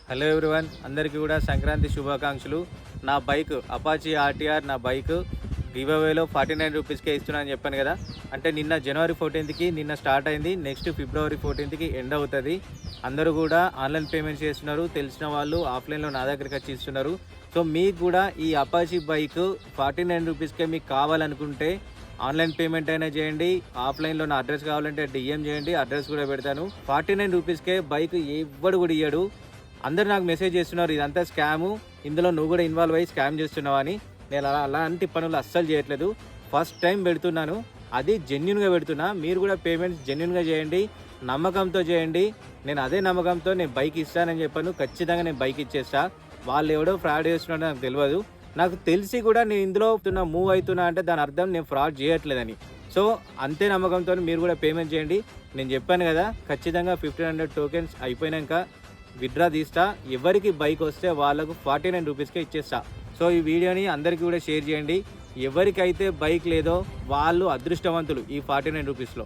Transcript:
Hello everyone, అందరికీ కూడా సంక్రాంతి శుభాకాంక్షలు. నా బైక్ అపాచీ ఆర్టీఆర్ నా బైక్ గివ్అవేలో 49 రూపీస్కే ఇస్తున్నానని చెప్పాను కదా. అంటే నిన్న జనవరి 14కి నిన్న స్టార్ట్ అయింది. నెక్స్ట్ ఫిబ్రవరి 14కి ఎండ్ అవుతుంది. అందరూ కూడా ఆన్లైన్ పేమెంట్ చేస్తున్నారు. తెలిసిన వాళ్ళు ఆఫ్లైన్లో నా దగ్గరికి వచ్చి ఇస్తున్నారు. సో మీకు కూడా ఈ అపాచీ బైక్ 49 రూపీస్కే మీకు కావాలనుకుంటే ఆన్లైన్ పేమెంట్ అయినా చేయండి. ఆఫ్లైన్లో నా అడ్రస్ కావాలంటే డిఎం చేయండి, అడ్రస్ కూడా పెడతాను. 49 రూపీస్కే బైక్ ఎవ్వడు కూడా ఇయ్యడు. అందరు నాకు మెసేజ్ చేస్తున్నారు ఇదంతా స్కాము, ఇందులో నువ్వు కూడా ఇన్వాల్వ్ అయ్యి స్కామ్ చేస్తున్నావు అని. నేను అలాంటి పనులు అస్సలు చేయట్లేదు. ఫస్ట్ టైం పెడుతున్నాను, అది జెన్యున్గా పెడుతున్నా. మీరు కూడా పేమెంట్స్ జెన్యున్గా చేయండి, నమ్మకంతో చేయండి. నేను అదే నమ్మకంతో నేను బైక్ ఇస్తానని చెప్పాను. ఖచ్చితంగా నేను బైక్ ఇచ్చేస్తా. వాళ్ళు ఎవడో ఫ్రాడ్ చేస్తున్నాడో నాకు తెలియదు. నాకు తెలిసి కూడా నేను ఇందులో మూవ్ అవుతున్నా అంటే దాని అర్థం నేను ఫ్రాడ్ చేయట్లేదని. సో అంతే నమ్మకంతో మీరు కూడా పేమెంట్ చేయండి. నేను చెప్పాను కదా, ఖచ్చితంగా 1500 టోకెన్స్ అయిపోయాక విత్డ్రా తీస్తా. ఎవరికి బైక్ వస్తే వాళ్ళకు 49 రూపీస్కే ఇచ్చేస్తా. సో ఈ వీడియోని అందరికీ కూడా షేర్ చేయండి. ఎవరికైతే బైక్ లేదో వాళ్ళు అదృష్టవంతులు ఈ 49 రూపీస్లో.